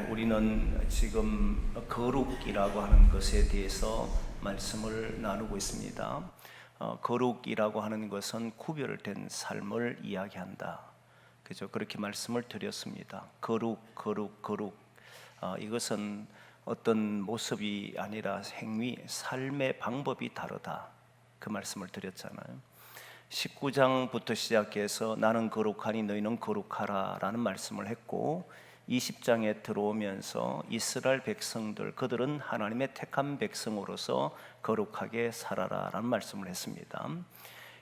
우리는 지금 거룩이라고 하는 것에 대해서 말씀을 나누고 있습니다. 거룩이라고 하는 것은 구별된 삶을 이야기한다. 그죠? 그렇게 말씀을 드렸습니다. 거룩. 이것은 어떤 모습이 아니라 행위, 삶의 방법이 다르다. 그 말씀을 드렸잖아요. 19장부터 시작해서 나는 거룩하니 너희는 거룩하라 라는 말씀을 했고, 20장에 들어오면서 이스라엘 백성들, 그들은 하나님의 택한 백성으로서 거룩하게 살아라 라는 말씀을 했습니다.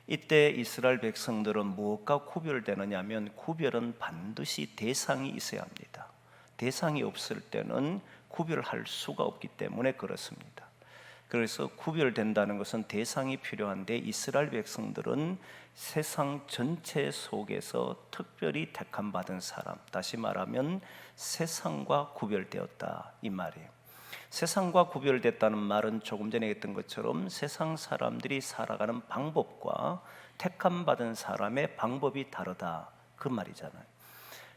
이때 이스라엘 백성들은 무엇과 구별되느냐 하면, 구별은 반드시 대상이 있어야 합니다. 대상이 없을 때는 구별할 수가 없기 때문에 그렇습니다. 그래서 구별된다는 것은 대상이 필요한데, 이스라엘 백성들은 세상 전체 속에서 특별히 택함 받은 사람, 다시 말하면 세상과 구별되었다 이 말이에요. 세상과 구별됐다는 말은 조금 전에 했던 것처럼 세상 사람들이 살아가는 방법과 택함 받은 사람의 방법이 다르다 그 말이잖아요.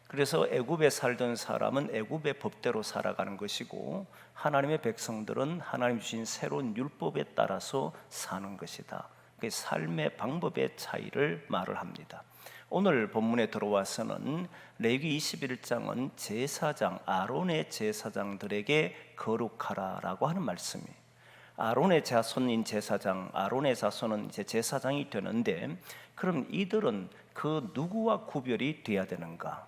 그래서 애굽에 살던 사람은 애굽의 법대로 살아가는 것이고, 하나님의 백성들은 하나님 주신 새로운 율법에 따라서 사는 것이다. 그 삶의 방법의 차이를 말을 합니다. 오늘 본문에 들어와서는 레위기 21장은 제사장, 아론의 제사장들에게 거룩하라라고 하는 말씀이에요. 아론의 자손인 제사장, 아론의 자손은 이제 제사장이 되는데, 그럼 이들은 그 누구와 구별이 돼야 되는가?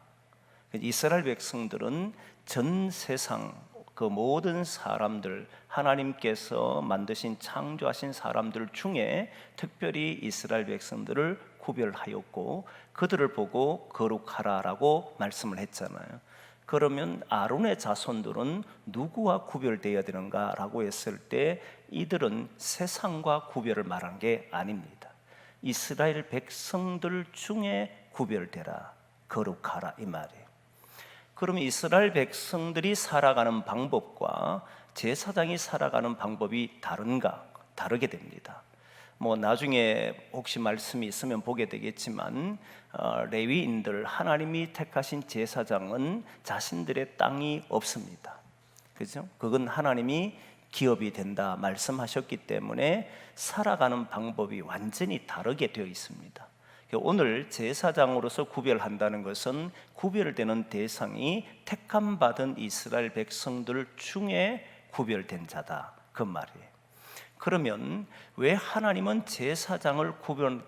이스라엘 백성들은 전 세상 그 모든 사람들, 하나님께서 만드신 창조하신 사람들 중에 특별히 이스라엘 백성들을 구별하였고, 그들을 보고 거룩하라라고 말씀을 했잖아요. 그러면 아론의 자손들은 누구와 구별되어야 되는가라고 했을 때, 이들은 세상과 구별을 말한 게 아닙니다. 이스라엘 백성들 중에 구별되라, 거룩하라 이 말이에요. 그러면 이스라엘 백성들이 살아가는 방법과 제사장이 살아가는 방법이 다른가? 다르게 됩니다. 나중에 혹시 말씀이 있으면 보게 되겠지만, 레위인들, 하나님이 택하신 제사장은 자신들의 땅이 없습니다. 그죠? 그건 하나님이 기업이 된다 말씀하셨기 때문에 살아가는 방법이 완전히 다르게 되어 있습니다. 오늘 제사장으로서 구별한다는 것은 구별되는 대상이 택함 받은 이스라엘 백성들 중에 구별된 자다 그 말이에요. 그러면 왜 하나님은 제사장을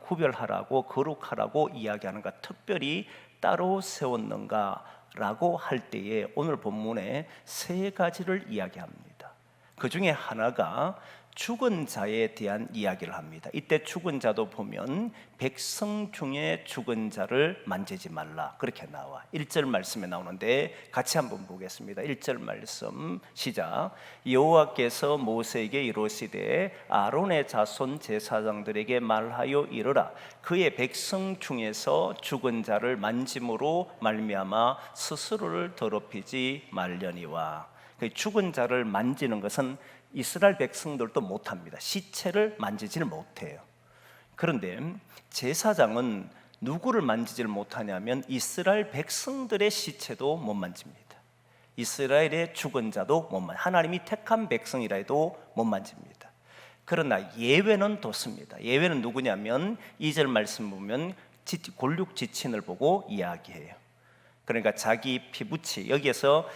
구별하라고 거룩하라고 이야기하는가, 특별히 따로 세웠는가 라고 할 때에 오늘 본문에 세 가지를 이야기합니다. 그 중에 하나가 죽은 자에 대한 이야기를 합니다. 이때 죽은 자도 보면 백성 중에 죽은 자를 만지지 말라 그렇게 나와 1절 말씀에 나오는데, 같이 한번 보겠습니다. 1절 말씀 시작. 여호와께서 모세에게 이르시되 아론의 자손 제사장들에게 말하여 이르라. 그의 백성 중에서 죽은 자를 만짐으로 말미암아 스스로를 더럽히지 말려니와. 죽은 자를 만지는 것은 이스라엘 백성들도 못합니다. 시체를 만지지를 못해요. 그런데 제사장은 누구를 만지지를 못하냐면 이스라엘 백성들의 시체도 못 만집니다. 이스라엘의 죽은 자도 못 만집니다. 하나님이 택한 백성이라 해도 못 만집니다. 그러나 예외는 뒀습니다. 예외는 누구냐면 2절 말씀 보면 골육 지친을 보고 이야기해요. 그러니까 자기 피부치, 여기에서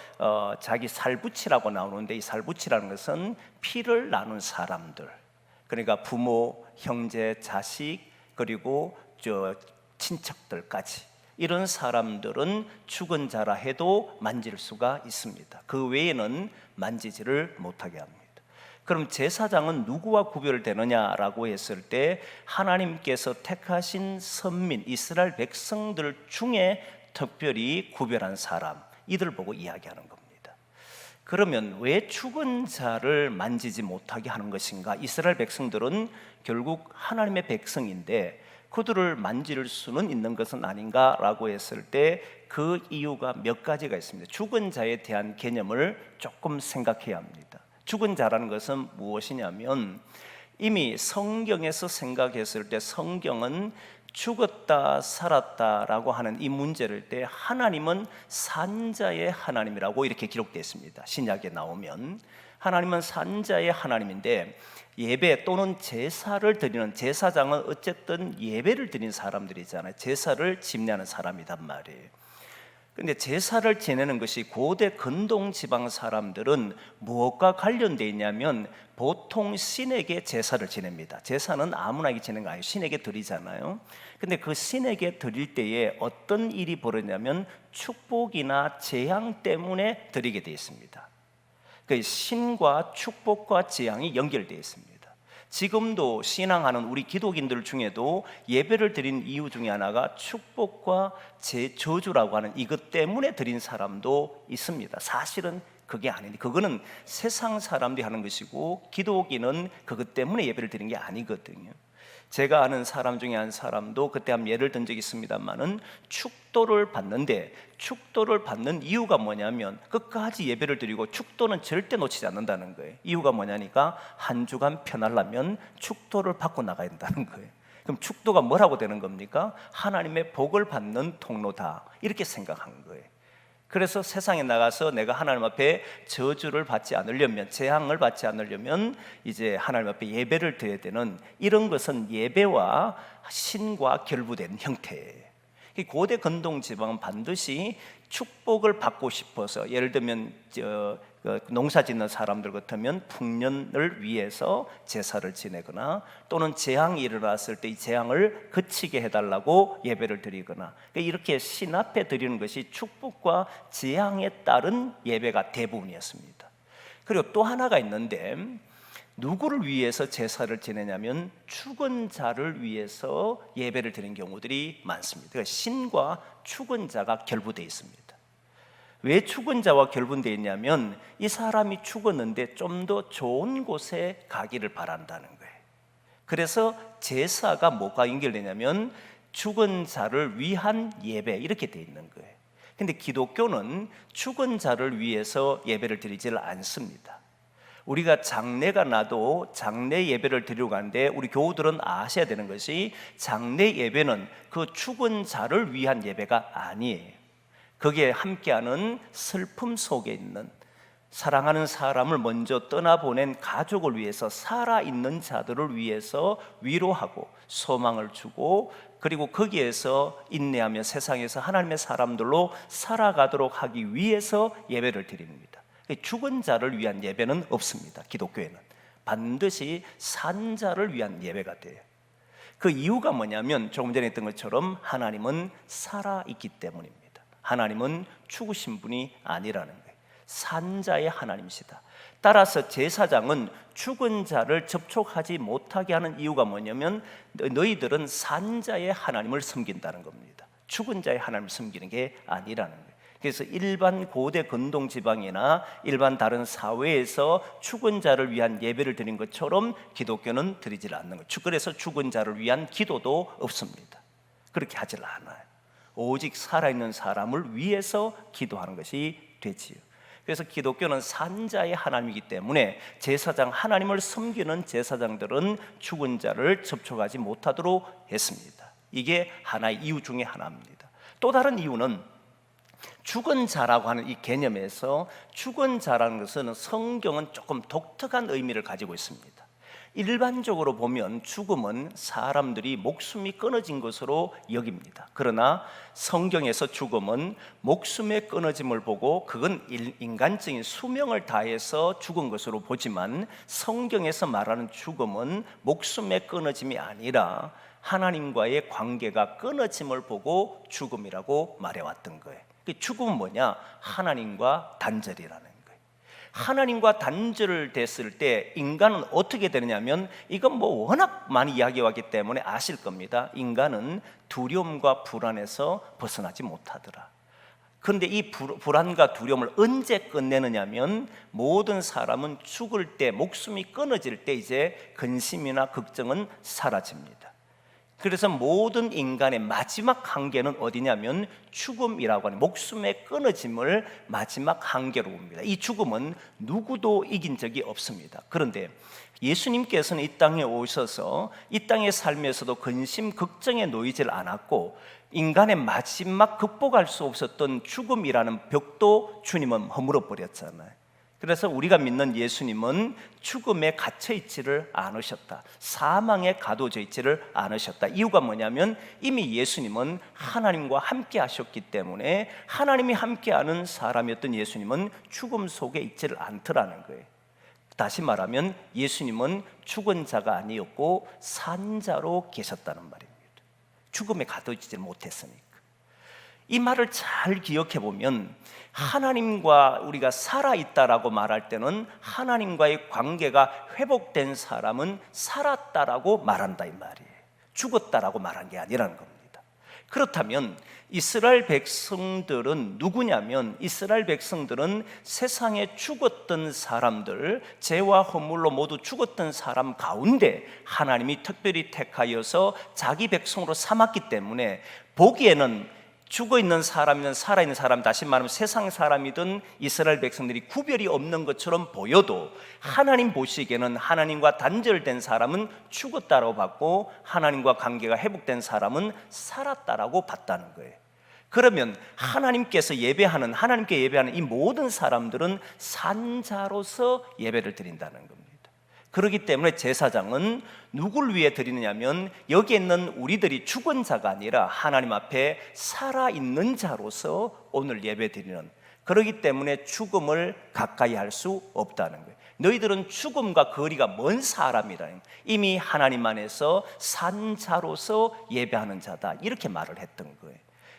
자기 살부치라고 나오는데, 이 살부치라는 것은 피를 나눈 사람들, 그러니까 부모, 형제, 자식, 그리고 친척들까지, 이런 사람들은 죽은 자라 해도 만질 수가 있습니다. 그 외에는 만지지를 못하게 합니다. 그럼 제사장은 누구와 구별되느냐라고 했을 때, 하나님께서 택하신 선민, 이스라엘 백성들 중에 특별히 구별한 사람, 이들 보고 이야기하는 겁니다. 그러면 왜 죽은 자를 만지지 못하게 하는 것인가? 이스라엘 백성들은 결국 하나님의 백성인데 그들을 만질 수는 있는 것은 아닌가라고 했을 때, 그 이유가 몇 가지가 있습니다. 죽은 자에 대한 개념을 조금 생각해야 합니다. 죽은 자라는 것은 무엇이냐면, 이미 성경에서 생각했을 때 성경은 죽었다 살았다라고 하는 이 문제를 때 하나님은 산자의 하나님이라고 이렇게 기록되어 있습니다. 신약에 나오면 하나님은 산자의 하나님인데, 예배 또는 제사를 드리는 제사장은 어쨌든 예배를 드리는 사람들이잖아요. 제사를 집례하는 사람이란 말이에요. 근데 제사를 지내는 것이 고대 근동 지방 사람들은 무엇과 관련되어 있냐면 보통 신에게 제사를 지냅니다. 제사는 아무나에게 지내는 거 아니에요. 신에게 드리잖아요. 근데 그 신에게 드릴 때에 어떤 일이 벌어지냐면 축복이나 재앙 때문에 드리게 되어 있습니다. 그 신과 축복과 재앙이 연결되어 있습니다. 지금도 신앙하는 우리 기독인들 중에도 예배를 드린 이유 중에 하나가 축복과 저주라고 하는 이것 때문에 드린 사람도 있습니다. 사실은 그게 아닌데, 그거는 세상 사람들이 하는 것이고 기독인은 그것 때문에 예배를 드린 게 아니거든요. 제가 아는 사람 중에 한 사람도 그때 한번 예를 든 적이 있습니다만은 축도를 받는데, 축도를 받는 이유가 뭐냐면 끝까지 예배를 드리고 축도는 절대 놓치지 않는다는 거예요. 이유가 뭐냐니까 한 주간 편하려면 축도를 받고 나가야 된다는 거예요. 그럼 축도가 뭐라고 되는 겁니까? 하나님의 복을 받는 통로다, 이렇게 생각한 거예요. 그래서 세상에 나가서 내가 하나님 앞에 저주를 받지 않으려면, 재앙을 받지 않으려면 이제 하나님 앞에 예배를 드려야 되는, 이런 것은 예배와 신과 결부된 형태예요. 고대 근동 지방은 반드시 축복을 받고 싶어서, 예를 들면 농사 짓는 사람들 같으면 풍년을 위해서 제사를 지내거나, 또는 재앙이 일어났을 때 이 재앙을 그치게 해달라고 예배를 드리거나, 이렇게 신 앞에 드리는 것이 축복과 재앙에 따른 예배가 대부분이었습니다. 그리고 또 하나가 있는데, 누구를 위해서 제사를 지내냐면 죽은 자를 위해서 예배를 드리는 경우들이 많습니다. 그러니까 신과 죽은 자가 결부되어 있습니다. 왜 죽은 자와 결부되어 있냐면 이 사람이 죽었는데 좀 더 좋은 곳에 가기를 바란다는 거예요. 그래서 제사가 뭐가 연결되냐면 죽은 자를 위한 예배, 이렇게 되어 있는 거예요. 근데 기독교는 죽은 자를 위해서 예배를 드리지를 않습니다. 우리가 장례가 나도 장례 예배를 드리러 가는데 우리 교우들은 아셔야 되는 것이, 장례 예배는 그 죽은 자를 위한 예배가 아니에요. 거기에 함께하는 슬픔 속에 있는, 사랑하는 사람을 먼저 떠나보낸 가족을 위해서, 살아있는 자들을 위해서 위로하고 소망을 주고, 그리고 거기에서 인내하며 세상에서 하나님의 사람들로 살아가도록 하기 위해서 예배를 드립니다. 죽은 자를 위한 예배는 없습니다. 기독교에는 반드시 산 자를 위한 예배가 돼요. 그 이유가 뭐냐면 조금 전에 했던 것처럼 하나님은 살아있기 때문입니다. 하나님은 죽으신 분이 아니라는 거예요. 산 자의 하나님이시다. 따라서 제사장은 죽은 자를 접촉하지 못하게 하는 이유가 뭐냐면 너희들은 산 자의 하나님을 섬긴다는 겁니다. 죽은 자의 하나님을 섬기는 게 아니라는 거예요. 그래서 일반 고대 근동 지방이나 일반 다른 사회에서 죽은 자를 위한 예배를 드린 것처럼 기독교는 드리지 않는 거예요. 그래서 죽은 자를 위한 기도도 없습니다. 그렇게 하질 않아요. 오직 살아있는 사람을 위해서 기도하는 것이 되지요. 그래서 기독교는 산자의 하나님이기 때문에 제사장, 하나님을 섬기는 제사장들은 죽은 자를 접촉하지 못하도록 했습니다. 이게 하나의 이유 중에 하나입니다. 또 다른 이유는 죽은 자라고 하는 이 개념에서, 죽은 자라는 것은 성경은 조금 독특한 의미를 가지고 있습니다. 일반적으로 보면 죽음은 사람들이 목숨이 끊어진 것으로 여깁니다. 그러나 성경에서 죽음은 목숨의 끊어짐을 보고 그건 인간적인 수명을 다해서 죽은 것으로 보지만, 성경에서 말하는 죽음은 목숨의 끊어짐이 아니라 하나님과의 관계가 끊어짐을 보고 죽음이라고 말해왔던 거예요. 죽음은 뭐냐? 하나님과 단절이라는 거예요. 하나님과 단절됐을 때 인간은 어떻게 되느냐면, 이건 뭐 워낙 많이 이야기해왔기 때문에 아실 겁니다. 인간은 두려움과 불안에서 벗어나지 못하더라. 그런데 이 불안과 두려움을 언제 끝내느냐면, 모든 사람은 죽을 때, 목숨이 끊어질 때 이제 근심이나 걱정은 사라집니다. 그래서 모든 인간의 마지막 한계는 어디냐면 죽음이라고 하는 목숨의 끊어짐을 마지막 한계로 봅니다. 이 죽음은 누구도 이긴 적이 없습니다. 그런데 예수님께서는 이 땅에 오셔서 이 땅의 삶에서도 근심 걱정에 놓이질 않았고, 인간의 마지막 극복할 수 없었던 죽음이라는 벽도 주님은 허물어 버렸잖아요. 그래서 우리가 믿는 예수님은 죽음에 갇혀 있지를 않으셨다. 사망에 가둬져 있지를 않으셨다. 이유가 뭐냐면 이미 예수님은 하나님과 함께 하셨기 때문에, 하나님이 함께하는 사람이었던 예수님은 죽음 속에 있지를 않더라는 거예요. 다시 말하면 예수님은 죽은 자가 아니었고 산 자로 계셨다는 말입니다. 죽음에 가둬지지 못했으니까. 이 말을 잘 기억해 보면, 하나님과 우리가 살아있다라고 말할 때는 하나님과의 관계가 회복된 사람은 살았다라고 말한다 이 말이에요. 죽었다라고 말한 게 아니라는 겁니다. 그렇다면 이스라엘 백성들은 누구냐면, 이스라엘 백성들은 세상에 죽었던 사람들, 죄와 허물로 모두 죽었던 사람 가운데 하나님이 특별히 택하여서 자기 백성으로 삼았기 때문에, 보기에는 죽어있는 사람이든 살아있는 사람, 다시 말하면 세상 사람이든 이스라엘 백성들이 구별이 없는 것처럼 보여도, 하나님 보시기에는 하나님과 단절된 사람은 죽었다라고 봤고 하나님과 관계가 회복된 사람은 살았다라고 봤다는 거예요. 그러면 하나님께 예배하는 이 모든 사람들은 산자로서 예배를 드린다는 겁니다. 그렇기 때문에 제사장은 누구를 위해 드리느냐면, 여기에 있는 우리들이 죽은 자가 아니라 하나님 앞에 살아있는 자로서 오늘 예배 드리는, 그렇기 때문에 죽음을 가까이 할 수 없다는 거예요. 너희들은 죽음과 거리가 먼 사람이라, 이미 하나님 안에서 산 자로서 예배하는 자다, 이렇게 말을 했던 거예요.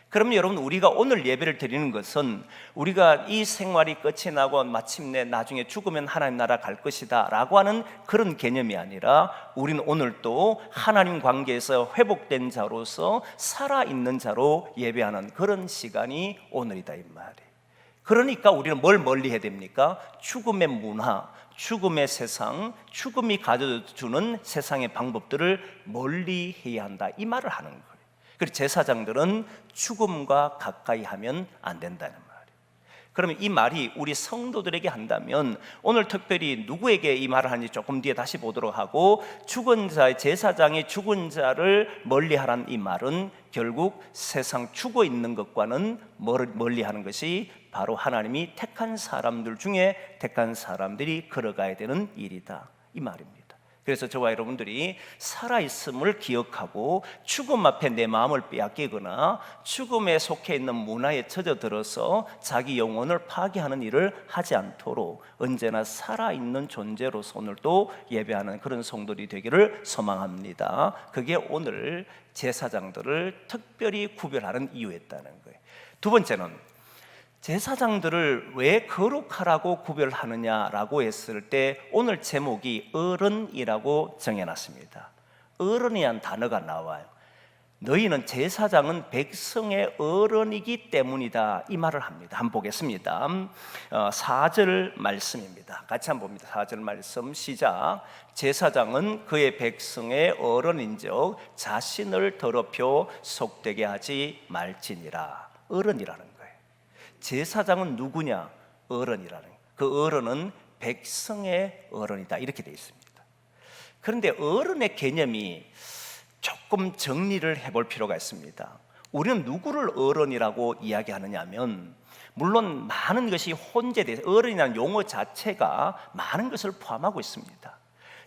그러면 여러분, 우리가 오늘 예배를 드리는 것은 우리가 이 생활이 끝이 나고 마침내 나중에 죽으면 하나님 나라 갈 것이다 라고 하는 그런 개념이 아니라, 우리는 오늘 또 하나님 관계에서 회복된 자로서 살아있는 자로 예배하는 그런 시간이 오늘이다 이 말이에요. 그러니까 우리는 뭘 멀리 해야 됩니까? 죽음의 문화, 죽음의 세상, 죽음이 가져주는 세상의 방법들을 멀리 해야 한다, 이 말을 하는 거예요. 그리고 제사장들은 죽음과 가까이 하면 안 된다는 말이에요. 그러면 이 말이 우리 성도들에게 한다면, 오늘 특별히 누구에게 이 말을 하는지 조금 뒤에 다시 보도록 하고, 죽은 자의 제사장이 죽은 자를 멀리하라는 이 말은 결국 세상 죽어 있는 것과는 멀리하는 것이 바로 하나님이 택한 사람들 중에 택한 사람들이 걸어가야 되는 일이다, 이 말입니다. 그래서 저와 여러분들이 살아있음을 기억하고, 죽음 앞에 내 마음을 빼앗기거나 죽음에 속해 있는 문화에 젖어들어서 자기 영혼을 파괴하는 일을 하지 않도록 언제나 살아있는 존재로서 오늘도 예배하는 그런 성도들이 되기를 소망합니다. 그게 오늘 제사장들을 특별히 구별하는 이유였다는 거예요. 두 번째는, 제사장들을 왜 거룩하라고 구별하느냐라고 했을 때 오늘 제목이 어른이라고 정해놨습니다. 어른이란 단어가 나와요. 너희는, 제사장은 백성의 어른이기 때문이다, 이 말을 합니다. 한번 보겠습니다. 4절 말씀입니다. 같이 한번 봅니다. 4절 말씀 시작. 제사장은 그의 백성의 어른인즉 자신을 더럽혀 속되게 하지 말지니라. 어른이라는 거예요. 제사장은 누구냐? 어른이라는 거예요. 그 어른은 백성의 어른이다, 이렇게 되어 있습니다. 그런데 어른의 개념이 조금 정리를 해볼 필요가 있습니다. 우리는 누구를 어른이라고 이야기하느냐 하면, 물론 많은 것이 혼재돼서 어른이라는 용어 자체가 많은 것을 포함하고 있습니다.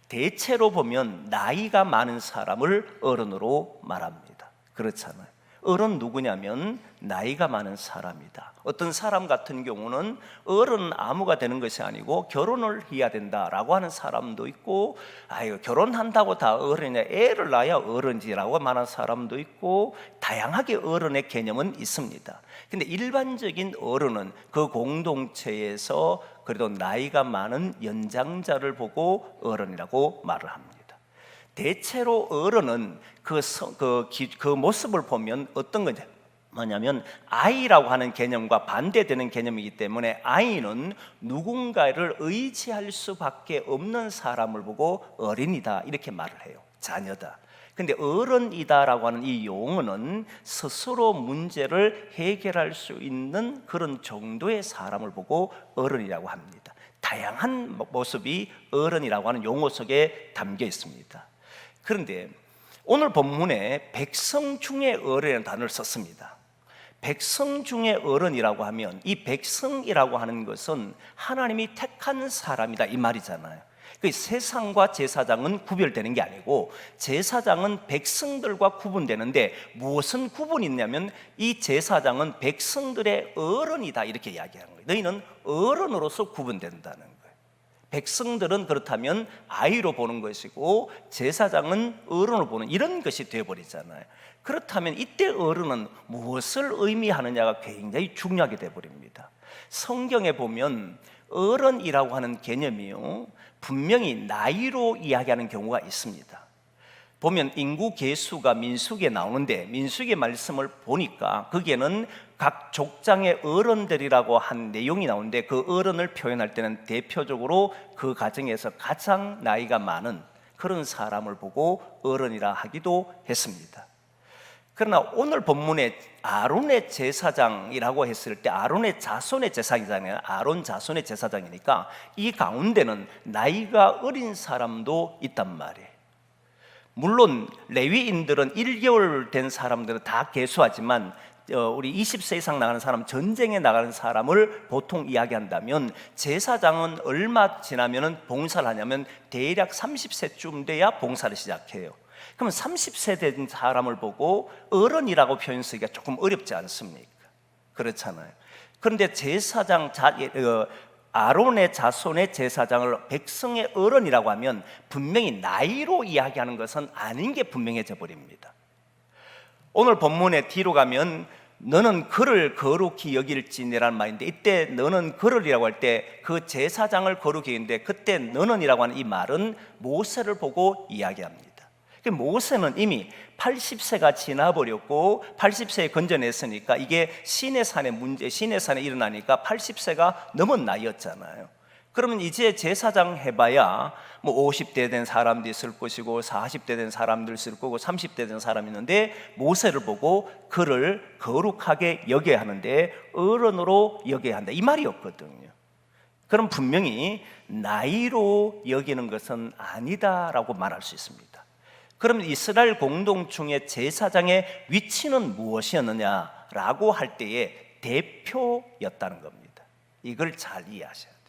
대체로 보면 나이가 많은 사람을 어른으로 말합니다. 그렇잖아요. 어른 누구냐면 나이가 많은 사람이다. 어떤 사람 같은 경우는 어른 아무가 되는 것이 아니고 결혼을 해야 된다라고 하는 사람도 있고, 아유 결혼한다고 다 어른이냐, 애를 낳아야 어른이라고 말하는 사람도 있고, 다양하게 어른의 개념은 있습니다. 근데 일반적인 어른은 그 공동체에서 그래도 나이가 많은 연장자를 보고 어른이라고 말을 합니다. 대체로 어른은 그 모습을 보면 어떤 거냐, 뭐냐면 아이라고 하는 개념과 반대되는 개념이기 때문에, 아이는 누군가를 의지할 수밖에 없는 사람을 보고 어린이다, 이렇게 말을 해요. 자녀다. 근데 어른이다라고 하는 이 용어는 스스로 문제를 해결할 수 있는 그런 정도의 사람을 보고 어른이라고 합니다. 다양한 모습이 어른이라고 하는 용어 속에 담겨 있습니다. 그런데 오늘 본문에 백성 중에 어른이라는 단어를 썼습니다. 백성 중에 어른이라고 하면 이 백성이라고 하는 것은 하나님이 택한 사람이다 이 말이잖아요. 그 세상과 제사장은 구별되는 게 아니고 제사장은 백성들과 구분되는데 무엇은 구분이 있냐면 이 제사장은 백성들의 어른이다 이렇게 이야기하는 거예요. 너희는 어른으로서 구분된다는 거예요. 백성들은 그렇다면 아이로 보는 것이고 제사장은 어른으로 보는 이런 것이 되어버리잖아요. 그렇다면 이때 어른은 무엇을 의미하느냐가 굉장히 중요하게 되어버립니다. 성경에 보면 어른이라고 하는 개념이요 분명히 나이로 이야기하는 경우가 있습니다. 보면 인구 계수가 민수기에 나오는데 민수기의 말씀을 보니까 거기에는 각 족장의 어른들이라고 한 내용이 나오는데 그 어른을 표현할 때는 대표적으로 그 가정에서 가장 나이가 많은 그런 사람을 보고 어른이라 하기도 했습니다. 그러나 오늘 본문에 아론의 제사장이라고 했을 때 아론의 자손의 제사장이잖아요. 아론 자손의 제사장이니까 이 가운데는 나이가 어린 사람도 있단 말이에요. 물론 레위인들은 1개월 된 사람들은 다 계수하지만 우리 20세 이상 나가는 사람, 전쟁에 나가는 사람을 보통 이야기한다면 제사장은 얼마 지나면 봉사를 하냐면 대략 30세쯤 돼야 봉사를 시작해요. 그러면 30세 된 사람을 보고 어른이라고 표현하기가 조금 어렵지 않습니까? 그렇잖아요. 그런데 제사장 아론의 자손의 제사장을 백성의 어른이라고 하면 분명히 나이로 이야기하는 것은 아닌 게 분명해져 버립니다. 오늘 본문에 뒤로 가면 너는 그를 거룩히 여길지니라는 말인데 이때 너는 그를이라고 할 때 그 제사장을 거룩히 여기는데 그때 너는이라고 하는 이 말은 모세를 보고 이야기합니다. 모세는 이미 80세가 지나버렸고 80세에 건져냈으니까 이게 시내산의 문제, 시내산에 일어나니까 80세가 넘은 나이였잖아요. 그러면 이제 제사장 해봐야 뭐 50대 된 사람도 있을 것이고 40대 된 사람도 있을 거고 30대 된 사람이 있는데 모세를 보고 그를 거룩하게 여겨야 하는데 어른으로 여겨야 한다 이 말이었거든요. 그럼 분명히 나이로 여기는 것은 아니다라고 말할 수 있습니다. 그럼 이스라엘 공동체의 제사장의 위치는 무엇이었느냐라고 할 때에 대표였다는 겁니다. 이걸 잘 이해하셔야 돼요.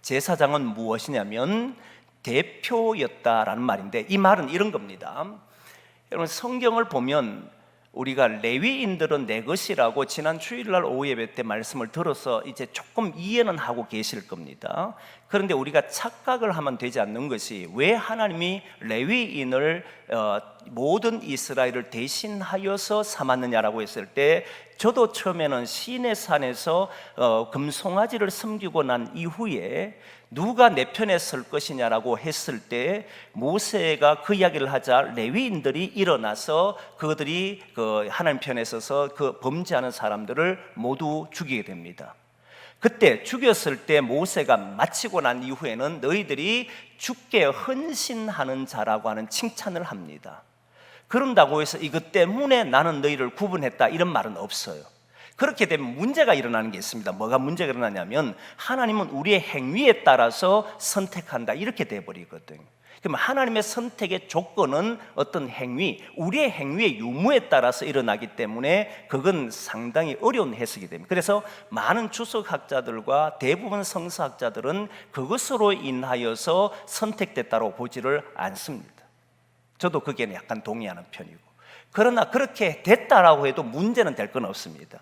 제사장은 무엇이냐면 대표였다라는 말인데 이 말은 이런 겁니다. 여러분 성경을 보면 우리가 레위인들은 내 것이라고 지난 주일날 오후 예배 때 말씀을 들어서 이제 조금 이해는 하고 계실 겁니다. 그런데 우리가 착각을 하면 되지 않는 것이 왜 하나님이 레위인을 모든 이스라엘을 대신하여서 삼았느냐라고 했을 때 저도 처음에는 시내산에서 금송아지를 섬기고 난 이후에 누가 내 편에 설 것이냐라고 했을 때 모세가 그 이야기를 하자 레위인들이 일어나서 그들이 하나님 편에 서서 그 범죄하는 사람들을 모두 죽이게 됩니다. 그때 죽였을 때 모세가 마치고 난 이후에는 너희들이 주께 헌신하는 자라고 하는 칭찬을 합니다. 그런다고 해서 이것 때문에 나는 너희를 구분했다 이런 말은 없어요. 그렇게 되면 문제가 일어나는 게 있습니다. 뭐가 문제가 일어나냐면 하나님은 우리의 행위에 따라서 선택한다 이렇게 돼버리거든요. 그럼 하나님의 선택의 조건은 어떤 행위, 우리의 행위의 유무에 따라서 일어나기 때문에 그건 상당히 어려운 해석이 됩니다. 그래서 많은 주석학자들과 대부분 성서학자들은 그것으로 인하여서 선택됐다고 보지를 않습니다. 저도 거기에는 약간 동의하는 편이고, 그러나 그렇게 됐다라고 해도 문제는 될 건 없습니다.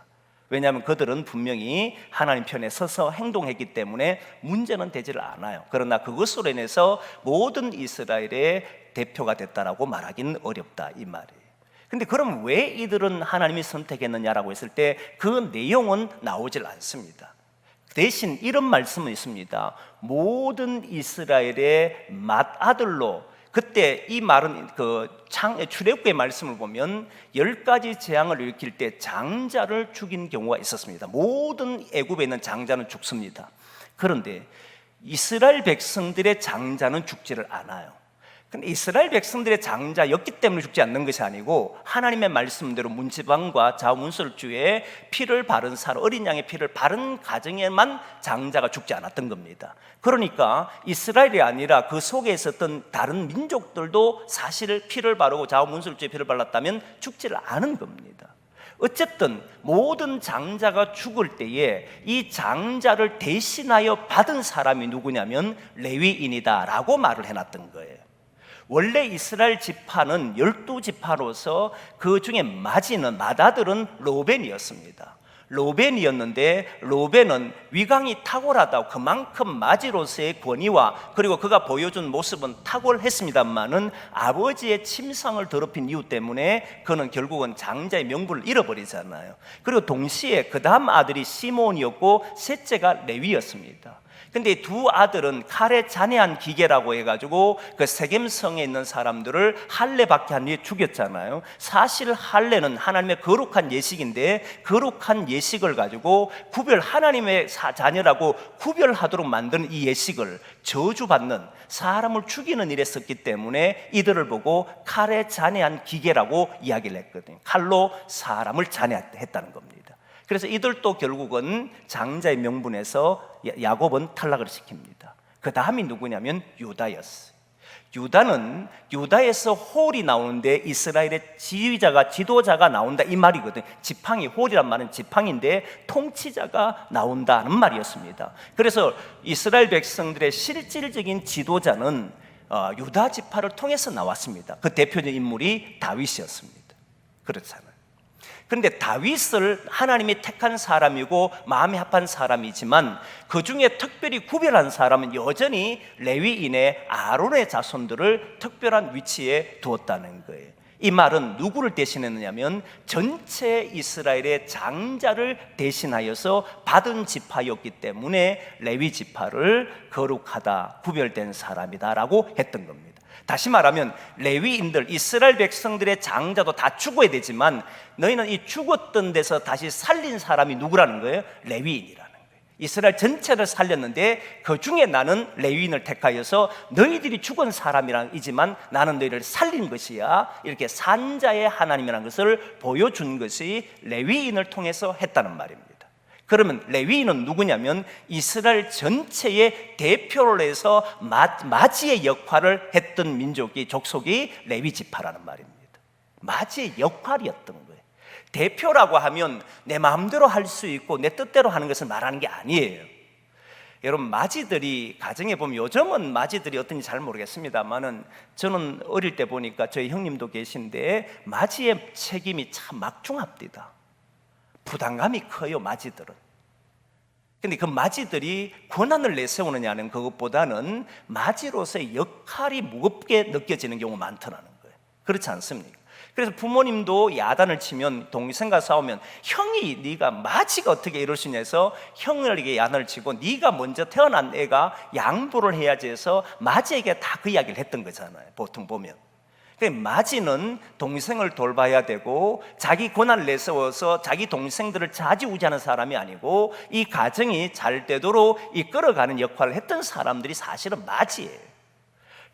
왜냐하면 그들은 분명히 하나님 편에 서서 행동했기 때문에 문제는 되지를 않아요. 그러나 그것으로 인해서 모든 이스라엘의 대표가 됐다라고 말하기는 어렵다 이 말이에요. 근데 그럼 왜 이들은 하나님이 선택했느냐라고 했을 때 그 내용은 나오질 않습니다. 대신 이런 말씀은 있습니다. 모든 이스라엘의 맏아들로, 그때 이 말은 출애굽기의 말씀을 보면 10가지 재앙을 일으킬 때 장자를 죽인 경우가 있었습니다. 모든 애굽에 있는 장자는 죽습니다. 그런데 이스라엘 백성들의 장자는 죽지를 않아요. 근데 이스라엘 백성들의 장자였기 때문에 죽지 않는 것이 아니고 하나님의 말씀대로 문지방과 자문설주에 피를 바른 사람, 어린 양의 피를 바른 가정에만 장자가 죽지 않았던 겁니다. 그러니까 이스라엘이 아니라 그 속에 있었던 다른 민족들도 사실 피를 바르고 자문설주에 피를 발랐다면 죽지를 않은 겁니다. 어쨌든 모든 장자가 죽을 때에 이 장자를 대신하여 받은 사람이 누구냐면 레위인이다 라고 말을 해놨던 거예요. 원래 이스라엘 지파는 12지파로서 그 중에 맏아들은 로벤이었습니다. 로벤이었는데 로벤은 위강이 탁월하다고 그만큼 맏이로서의 권위와 그리고 그가 보여준 모습은 탁월했습니다만은 아버지의 침상을 더럽힌 이유 때문에 그는 결국은 장자의 명분을 잃어버리잖아요. 그리고 동시에 그 다음 아들이 시몬이었고 셋째가 레위였습니다. 근데 두 아들은 칼에 잔해한 기계라고 해가지고 그 세겜성에 있는 사람들을 할례받게 한 뒤에 죽였잖아요. 사실 할례는 하나님의 거룩한 예식인데 거룩한 예식을 가지고 하나님의 자녀라고 구별하도록 만드는 이 예식을 저주받는 사람을 죽이는 일에 썼기 때문에 이들을 보고 칼에 잔해한 기계라고 이야기를 했거든요. 칼로 사람을 잔해했다는 겁니다. 그래서 이들도 결국은 장자의 명분에서 야곱은 탈락을 시킵니다. 그 다음이 누구냐면 유다였어요. 유다는 유다에서 홀이 나오는데 이스라엘의 지도자가 나온다 이 말이거든요. 지팡이, 홀이란 말은 지팡인데 통치자가 나온다는 말이었습니다. 그래서 이스라엘 백성들의 실질적인 지도자는 유다 지파를 통해서 나왔습니다. 그 대표적인 인물이 다윗이었습니다. 그렇잖아요. 그런데 다윗을 하나님이 택한 사람이고 마음에 합한 사람이지만 그 중에 특별히 구별한 사람은 여전히 레위인의 아론의 자손들을 특별한 위치에 두었다는 거예요. 이 말은 누구를 대신했느냐면 전체 이스라엘의 장자를 대신하여서 받은 지파였기 때문에 레위 지파를 거룩하다, 구별된 사람이다라고 했던 겁니다. 다시 말하면 레위인들, 이스라엘 백성들의 장자도 다 죽어야 되지만 너희는 이 죽었던 데서 다시 살린 사람이 누구라는 거예요? 레위인이라는 거예요. 이스라엘 전체를 살렸는데 그 중에 나는 레위인을 택하여서 너희들이 죽은 사람이지만 나는 너희를 살린 것이야. 이렇게 산자의 하나님이라는 것을 보여준 것이 레위인을 통해서 했다는 말입니다. 그러면 레위인은 누구냐면 이스라엘 전체의 대표를 해서 마지의 역할을 했던 민족이 족속이 레위 지파라는 말입니다. 마지의 역할이었던 거예요. 대표라고 하면 내 마음대로 할 수 있고 내 뜻대로 하는 것을 말하는 게 아니에요. 여러분 마지들이 가정에 보면 요즘은 마지들이 어떤지 잘 모르겠습니다만은 저는 어릴 때 보니까 저희 형님도 계신데 마지의 책임이 참 막중합니다. 부담감이 커요. 마지들은. 근데 그 마지들이 권한을 내세우느냐는 그것보다는 마지로서의 역할이 무겁게 느껴지는 경우가 많더라는 거예요. 그렇지 않습니까? 그래서 부모님도 야단을 치면 동생과 싸우면 형이 네가 마지가 어떻게 이럴 수 있냐 해서 형에게 야단을 치고 네가 먼저 태어난 애가 양보를 해야지 해서 마지에게 다 그 이야기를 했던 거잖아요. 보통 보면. 마지는 동생을 돌봐야 되고 자기 권한을 내세워서 자기 동생들을 좌지우지하는 사람이 아니고 이 가정이 잘 되도록 이끌어가는 역할을 했던 사람들이 사실은 마지예요.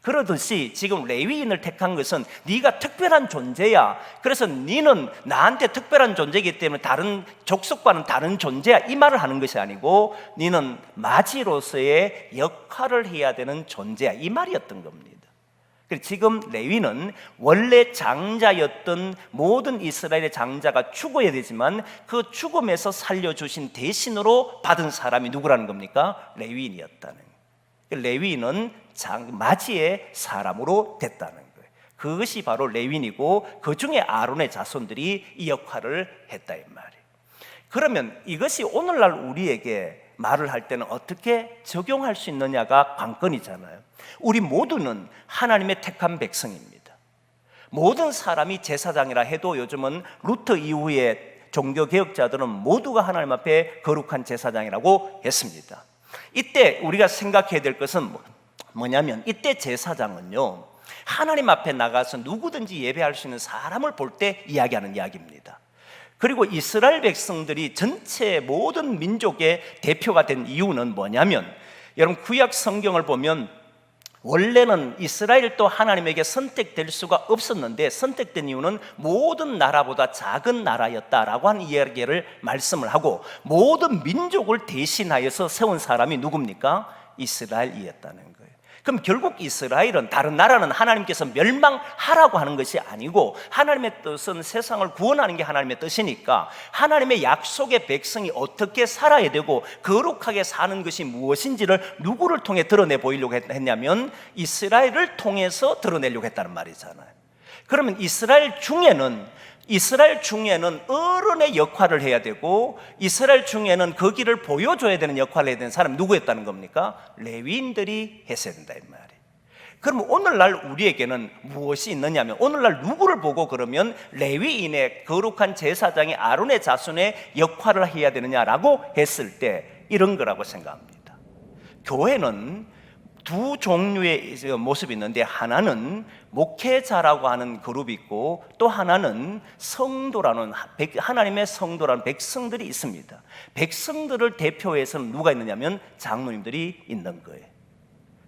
그러듯이 지금 레위인을 택한 것은 네가 특별한 존재야. 그래서 너는 나한테 특별한 존재이기 때문에 다른 족속과는 다른 존재야. 이 말을 하는 것이 아니고 너는 마지로서의 역할을 해야 되는 존재야. 이 말이었던 겁니다. 지금 레위는 원래 장자였던 모든 이스라엘의 장자가 죽어야 되지만 그 죽음에서 살려주신 대신으로 받은 사람이 누구라는 겁니까? 레위인이었다는 거예요. 레위인은 마지의 사람으로 됐다는 거예요. 그것이 바로 레위인이고 그 중에 아론의 자손들이 이 역할을 했다 이 말이에요. 그러면 이것이 오늘날 우리에게 말을 할 때는 어떻게 적용할 수 있느냐가 관건이잖아요. 우리 모두는 하나님의 택한 백성입니다. 모든 사람이 제사장이라 해도 요즘은 루터 이후에 종교개혁자들은 모두가 하나님 앞에 거룩한 제사장이라고 했습니다. 이때 우리가 생각해야 될 것은 뭐냐면 이때 제사장은요 하나님 앞에 나가서 누구든지 예배할 수 있는 사람을 볼 때 이야기하는 이야기입니다. 그리고 이스라엘 백성들이 전체 모든 민족의 대표가 된 이유는 뭐냐면 여러분 구약 성경을 보면 원래는 이스라엘도 하나님에게 선택될 수가 없었는데 선택된 이유는 모든 나라보다 작은 나라였다라고 하는 이야기를 말씀을 하고, 모든 민족을 대신하여서 세운 사람이 누굽니까? 이스라엘이었다는 거예요. 그럼 결국 이스라엘은, 다른 나라는 하나님께서 멸망하라고 하는 것이 아니고 하나님의 뜻은 세상을 구원하는 게 하나님의 뜻이니까 하나님의 약속의 백성이 어떻게 살아야 되고 거룩하게 사는 것이 무엇인지를 누구를 통해 드러내 보이려고 했냐면 이스라엘을 통해서 드러내려고 했다는 말이잖아요. 그러면 이스라엘 중에는 어른의 역할을 해야 되고, 이스라엘 중에는 그 길을 보여줘야 되는 역할을 해야 되는 사람이 누구였다는 겁니까? 레위인들이 했어야 된다 이 말이에요. 그러면 오늘날 우리에게는 무엇이 있느냐면, 오늘날 누구를 보고 그러면 레위인의 거룩한 제사장의 아론의 자손의 역할을 해야 되느냐라고 했을 때 이런 거라고 생각합니다. 교회는 두 종류의 모습이 있는데, 하나는 목회자라고 하는 그룹이 있고 또 하나는 성도라는, 하나님의 성도라는 백성들이 있습니다. 백성들을 대표해서는 누가 있느냐면 장로님들이 있는 거예요.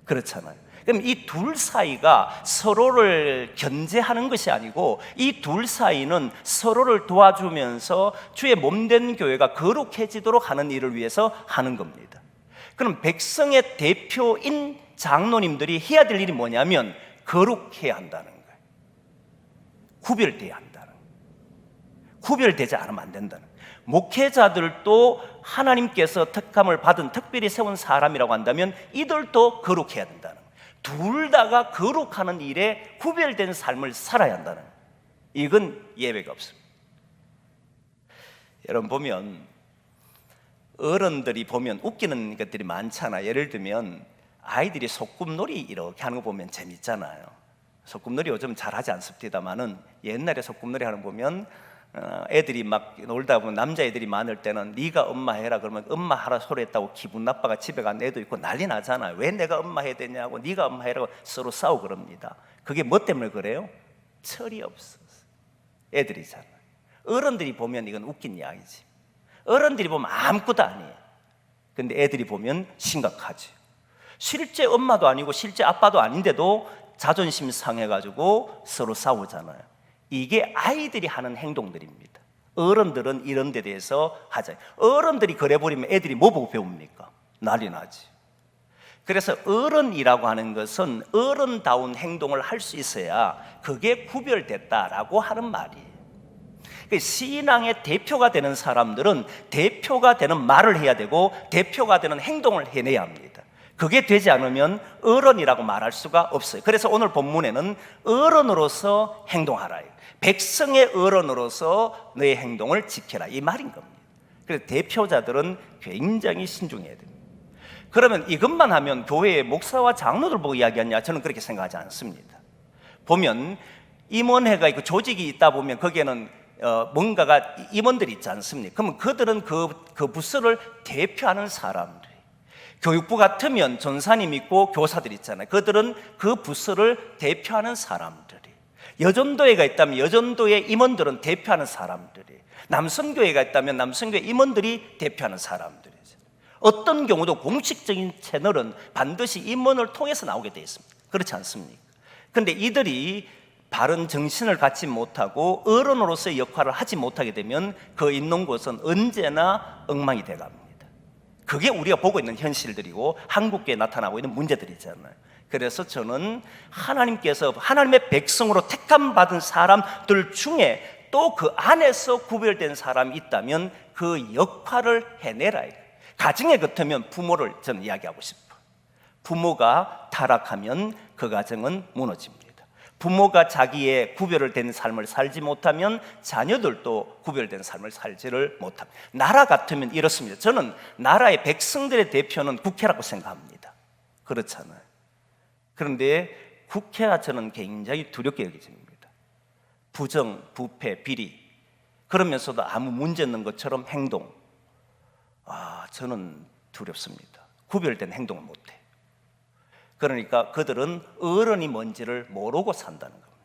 그렇잖아요. 그럼 이 둘 사이가 서로를 견제하는 것이 아니고 이 둘 사이는 서로를 도와주면서 주의 몸된 교회가 거룩해지도록 하는 일을 위해서 하는 겁니다. 그럼 백성의 대표인 장로님들이 해야 될 일이 뭐냐면 거룩해야 한다는 거예요. 구별돼야 한다는 거예요. 구별되지 않으면 안 된다는 거예요. 목회자들도 하나님께서 특감을 받은, 특별히 세운 사람이라고 한다면 이들도 거룩해야 된다는 거예요. 둘 다가 거룩하는 일에 구별된 삶을 살아야 한다는 거예요. 이건 예외가 없습니다. 여러분 보면 어른들이 보면 웃기는 것들이 많잖아. 예를 들면 아이들이 소꿉놀이 이렇게 하는 거 보면 재밌잖아요. 소꿉놀이 요즘 잘하지 않습니다만은 옛날에 소꿉놀이 하는 거 보면 애들이 막 놀다 보면 남자애들이 많을 때는 네가 엄마 해라 그러면 엄마 하라 소리 했다고 기분 나빠가 집에 간 애도 있고 난리 나잖아요. 왜 내가 엄마 해야 되냐고, 네가 엄마 해라고 서로 싸우고 그럽니다. 그게 뭐 때문에 그래요? 철이 없어서. 애들이잖아요. 어른들이 보면 이건 웃긴 이야기지. 어른들이 보면 아무것도 아니에요. 근데 애들이 보면 심각하지. 실제 엄마도 아니고 실제 아빠도 아닌데도 자존심 상해가지고 서로 싸우잖아요. 이게 아이들이 하는 행동들입니다. 어른들은 이런 데 대해서 하자. 어른들이 그래버리면 애들이 뭐 보고 배웁니까? 난리 나지. 그래서 어른이라고 하는 것은 어른다운 행동을 할 수 있어야 그게 구별됐다라고 하는 말이에요. 신앙의 대표가 되는 사람들은 대표가 되는 말을 해야 되고 대표가 되는 행동을 해내야 합니다. 그게 되지 않으면 어른이라고 말할 수가 없어요. 그래서 오늘 본문에는 어른으로서 행동하라, 백성의 어른으로서 너의 행동을 지켜라, 이 말인 겁니다. 그래서 대표자들은 굉장히 신중해야 됩니다. 그러면 이것만 하면 교회의 목사와 장로들 보고 이야기하냐? 저는 그렇게 생각하지 않습니다. 보면 임원회가 있고 조직이 있다 보면 거기에는 뭔가가 임원들이 있지 않습니까? 그러면 그들은 그 부서를 대표하는 사람들. 교육부 같으면 전사님 있고 교사들 있잖아요. 그들은 그 부서를 대표하는 사람들이. 여전도회가 있다면 여전도회 임원들은 대표하는 사람들이. 남성교회가 있다면 남성교회 임원들이 대표하는 사람들이죠. 어떤 경우도 공식적인 채널은 반드시 임원을 통해서 나오게 되어 있습니다. 그렇지 않습니까? 그런데 이들이 바른 정신을 갖지 못하고 어른으로서의 역할을 하지 못하게 되면 그 있는 곳은 언제나 엉망이 돼갑니다. 그게 우리가 보고 있는 현실들이고 한국교회에 나타나고 있는 문제들이잖아요. 그래서 저는 하나님께서 하나님의 백성으로 택함 받은 사람들 중에 또 그 안에서 구별된 사람이 있다면 그 역할을 해내라. 가정에 같으면 부모를 저는 이야기하고 싶어요. 부모가 타락하면 그 가정은 무너집니다. 부모가 자기의 구별된 삶을 살지 못하면 자녀들도 구별된 삶을 살지를 못합니다. 나라 같으면 이렇습니다. 저는 나라의 백성들의 대표는 국회라고 생각합니다. 그렇잖아요. 그런데 국회가 저는 굉장히 두렵게 여겨집니다. 부정, 부패, 비리, 그러면서도 아무 문제 없는 것처럼 행동. 저는 두렵습니다. 구별된 행동을 못해요. 그러니까 그들은 어른이 뭔지를 모르고 산다는 겁니다.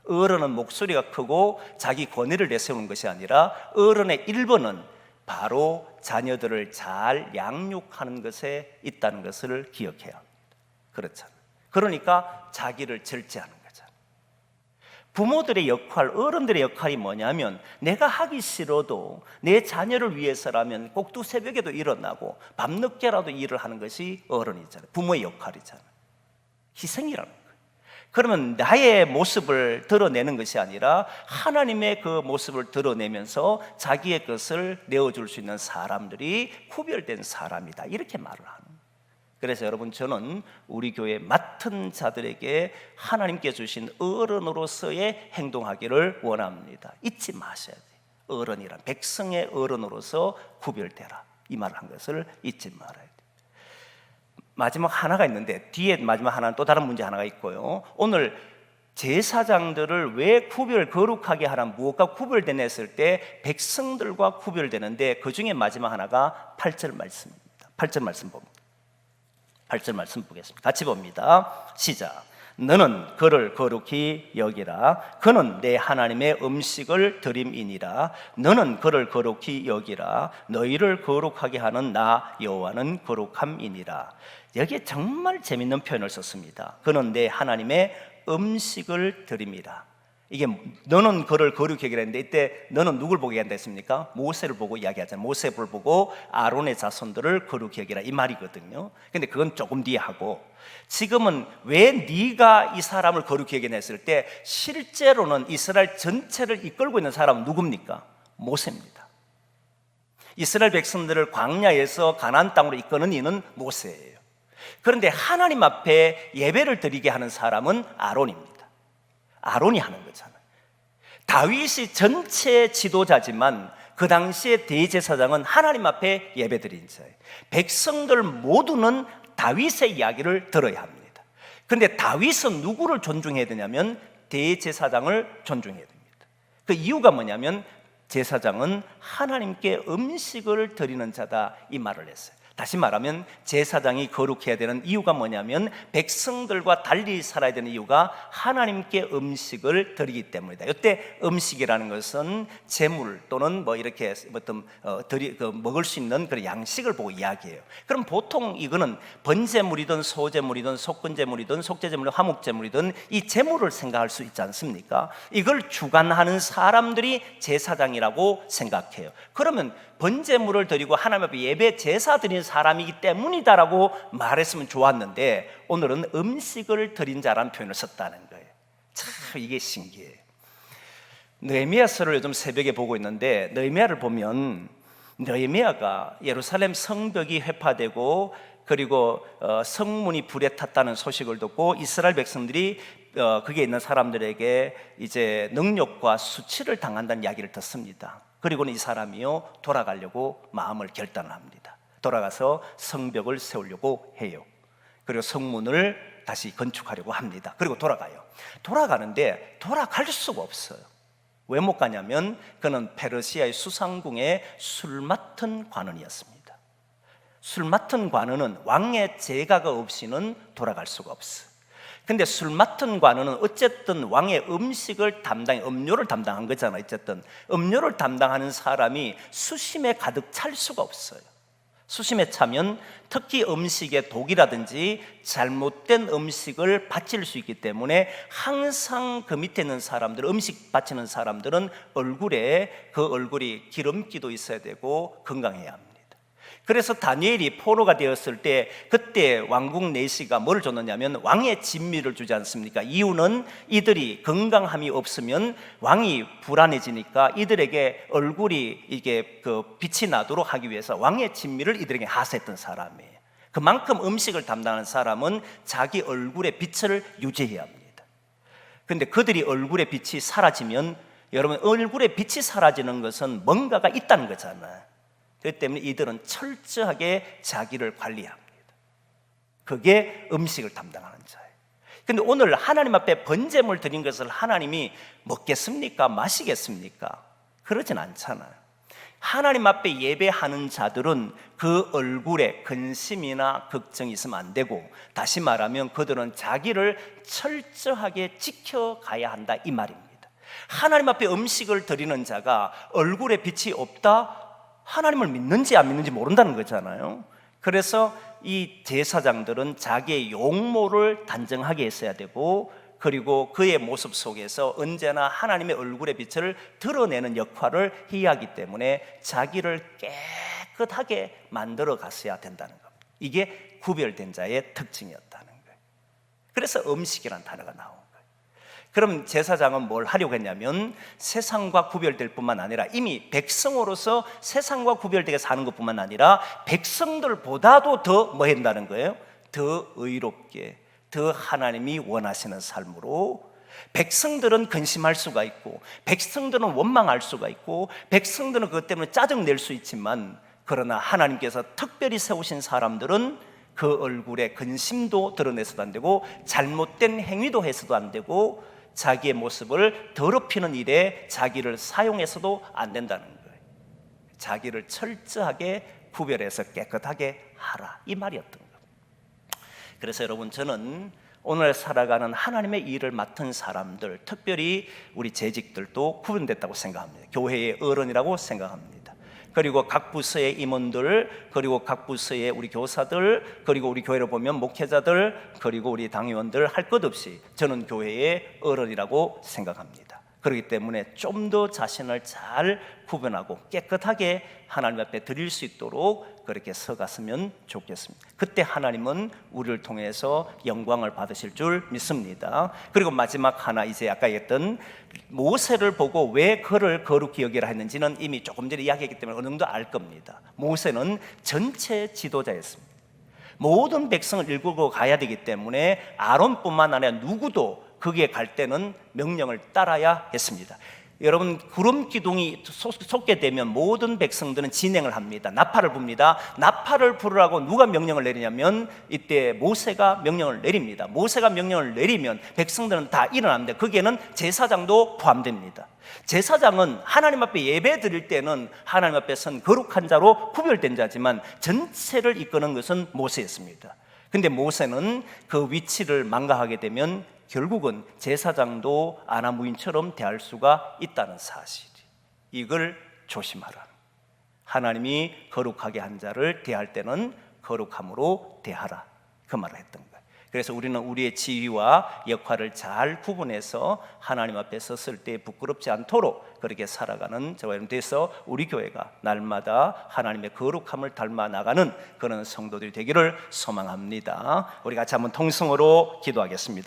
어른은 목소리가 크고 자기 권위를 내세우는 것이 아니라 어른의 1번은 바로 자녀들을 잘 양육하는 것에 있다는 것을 기억해야 합니다. 그렇잖아요. 그러니까 자기를 절제하는 거잖아요. 부모들의 역할, 어른들의 역할이 뭐냐면 내가 하기 싫어도 내 자녀를 위해서라면 꼭두 새벽에도 일어나고 밤늦게라도 일을 하는 것이 어른이잖아요. 부모의 역할이잖아요. 희생이라는 거예요. 그러면 나의 모습을 드러내는 것이 아니라 하나님의 그 모습을 드러내면서 자기의 것을 내어줄 수 있는 사람들이 구별된 사람이다, 이렇게 말을 하는 거예요. 그래서 여러분, 저는 우리 교회 맡은 자들에게 하나님께 주신 어른으로서의 행동하기를 원합니다. 잊지 마셔야 돼요. 어른이란 백성의 어른으로서 구별되라, 이 말을 한 것을 잊지 말아야 돼요. 마지막 하나가 있는데, 뒤에 마지막 하나는 또 다른 문제 하나가 있고요. 오늘 제사장들을 왜 거룩하게 하라, 무엇과 구별되냐 했을 때 백성들과 구별되는데, 그 중에 마지막 하나가 8절 말씀입니다. 8절 말씀 봅니다. 8절 말씀 보겠습니다. 같이 봅니다. 시작. 너는 그를 거룩히 여기라. 그는 내 하나님의 음식을 드림이니라. 너는 그를 거룩히 여기라. 너희를 거룩하게 하는 나 여호와는 거룩함이니라. 여기에 정말 재밌는 표현을 썼습니다. 그는 내 하나님의 음식을 드림이라. 이게 너는 그를 거룩히 여기라 했는데, 이때 너는 누굴 보고 얘기한다 했습니까? 모세를 보고 이야기하잖아요. 모세를 보고 아론의 자손들을 거룩히 여기라, 이 말이거든요. 근데 그건 조금 뒤에 하고, 지금은 왜 네가 이 사람을 거룩히 여기냐 했을 때 실제로는 이스라엘 전체를 이끌고 있는 사람은 누굽니까? 모세입니다. 이스라엘 백성들을 광야에서 가나안 땅으로 이끄는 이는 모세예요. 그런데 하나님 앞에 예배를 드리게 하는 사람은 아론입니다. 아론이 하는 거잖아요. 다윗이 전체 지도자지만 그 당시에 대제사장은 하나님 앞에 예배드린 자예요. 백성들 모두는 다윗의 이야기를 들어야 합니다. 그런데 다윗은 누구를 존중해야 되냐면 대제사장을 존중해야 됩니다. 그 이유가 뭐냐면 제사장은 하나님께 음식을 드리는 자다, 이 말을 했어요. 다시 말하면 제사장이 거룩해야 되는 이유가 뭐냐면 백성들과 달리 살아야 되는 이유가 하나님께 음식을 드리기 때문이다. 이때 음식이라는 것은 제물 또는 뭐 이렇게 어떤 먹을 수 있는 그런 양식을 보고 이야기해요. 그럼 보통 이거는 번제물이든 소제물이든 속건제물이든 속죄제물이든 화목제물이든 이 제물을 생각할 수 있지 않습니까? 이걸 주관하는 사람들이 제사장이라고 생각해요. 그러면 번제물을 드리고 하나님 앞에 예배 제사 드린 사람이기 때문이다라고 말했으면 좋았는데, 오늘은 음식을 드린 자라는 표현을 썼다는 거예요. 참 이게 신기해요. 느헤미야서를 요즘 새벽에 보고 있는데, 느헤미야를 보면 느헤미야가 예루살렘 성벽이 회파되고 그리고 성문이 불에 탔다는 소식을 듣고 이스라엘 백성들이 거기에 있는 사람들에게 이제 능욕과 수치를 당한다는 이야기를 듣습니다. 그리고는 이 사람이요 돌아가려고 마음을 결단을 합니다. 돌아가서 성벽을 세우려고 해요. 그리고 성문을 다시 건축하려고 합니다. 그리고 돌아가요. 돌아가는데 돌아갈 수가 없어요. 왜 못 가냐면 그는 페르시아의 수상궁의 술 맡은 관원이었습니다. 술 맡은 관원은 왕의 제가가 없이는 돌아갈 수가 없어요. 근데 술 맡은 관원은 어쨌든 왕의 음식을 음료를 담당한 거잖아요. 어쨌든 음료를 담당하는 사람이 수심에 가득 찰 수가 없어요. 수심에 차면 특히 음식에 독이라든지 잘못된 음식을 바칠 수 있기 때문에 항상 그 밑에 있는 사람들, 음식 바치는 사람들은 그 얼굴이 기름기도 있어야 되고 건강해야 합니다. 그래서 다니엘이 포로가 되었을 때 그때 왕국 내시가 뭘 줬느냐면 왕의 진미를 주지 않습니까? 이유는 이들이 건강함이 없으면 왕이 불안해지니까 이들에게 얼굴이 이게 빛이 나도록 하기 위해서 왕의 진미를 이들에게 하사했던 사람이에요. 그만큼 음식을 담당하는 사람은 자기 얼굴의 빛을 유지해야 합니다. 그런데 그들이 얼굴의 빛이 사라지면, 여러분 얼굴의 빛이 사라지는 것은 뭔가가 있다는 거잖아요. 그렇기 때문에 이들은 철저하게 자기를 관리합니다. 그게 음식을 담당하는 자예요. 그런데 오늘 하나님 앞에 번제물 드린 것을 하나님이 먹겠습니까? 마시겠습니까? 그러진 않잖아요. 하나님 앞에 예배하는 자들은 그 얼굴에 근심이나 걱정이 있으면 안 되고, 다시 말하면 그들은 자기를 철저하게 지켜가야 한다, 이 말입니다. 하나님 앞에 음식을 드리는 자가 얼굴에 빛이 없다? 하나님을 믿는지 안 믿는지 모른다는 거잖아요. 그래서 이 제사장들은 자기의 용모를 단정하게 했어야 되고, 그리고 그의 모습 속에서 언제나 하나님의 얼굴의 빛을 드러내는 역할을 해야 하기 때문에 자기를 깨끗하게 만들어 갔어야 된다는 것. 이게 구별된 자의 특징이었다는 거예요. 그래서 음식이라는 단어가 나온 거예요. 그럼 제사장은 뭘 하려고 했냐면 세상과 구별될 뿐만 아니라 이미 백성으로서 세상과 구별되게 사는 것뿐만 아니라 백성들보다도 더 뭐 한다는 거예요? 더 의롭게, 더 하나님이 원하시는 삶으로. 백성들은 근심할 수가 있고, 백성들은 원망할 수가 있고, 백성들은 그것 때문에 짜증낼 수 있지만, 그러나 하나님께서 특별히 세우신 사람들은 그 얼굴에 근심도 드러내서도 안 되고, 잘못된 행위도 해서도 안 되고, 자기의 모습을 더럽히는 일에 자기를 사용해서도 안 된다는 거예요. 자기를 철저하게 구별해서 깨끗하게 하라, 이 말이었던 거예요. 그래서 여러분, 저는 오늘 살아가는 하나님의 일을 맡은 사람들, 특별히 우리 재직들도 구분됐다고 생각합니다. 교회의 어른이라고 생각합니다. 그리고 각 부서의 임원들, 그리고 각 부서의 우리 교사들, 그리고 우리 교회를 보면 목회자들, 그리고 우리 당의원들, 할 것 없이 저는 교회의 어른이라고 생각합니다. 그렇기 때문에 좀 더 자신을 잘 구분하고 깨끗하게 하나님 앞에 드릴 수 있도록 그렇게 서갔으면 좋겠습니다. 그때 하나님은 우리를 통해서 영광을 받으실 줄 믿습니다. 그리고 마지막 하나, 이제 아까 했던 모세를 보고 왜 그를 거룩히 여기라 했는지는 이미 조금 전에 이야기했기 때문에 어느 정도 알 겁니다. 모세는 전체 지도자였습니다. 모든 백성을 이끌고 가야 되기 때문에 아론뿐만 아니라 누구도 거기에 갈 때는 명령을 따라야 했습니다. 여러분, 구름 기둥이 솟게 되면 모든 백성들은 진행을 합니다. 나팔을 붑니다. 나팔을 부르라고 누가 명령을 내리냐면 이때 모세가 명령을 내립니다. 모세가 명령을 내리면 백성들은 다 일어납니다. 거기에는 제사장도 포함됩니다. 제사장은 하나님 앞에 예배 드릴 때는 하나님 앞에 선 거룩한 자로 구별된 자지만 전체를 이끄는 것은 모세였습니다. 근데 모세는 그 위치를 망각하게 되면 결국은 제사장도 아나무인처럼 대할 수가 있다는 사실, 이걸 조심하라. 하나님이 거룩하게 한 자를 대할 때는 거룩함으로 대하라, 그 말을 했던 거예요. 그래서 우리는 우리의 지위와 역할을 잘 구분해서 하나님 앞에 섰을 때 부끄럽지 않도록 그렇게 살아가는 저와 여러분 돼서 우리 교회가 날마다 하나님의 거룩함을 닮아 나가는 그런 성도들이 되기를 소망합니다. 우리 같이 한번 통성으로 기도하겠습니다.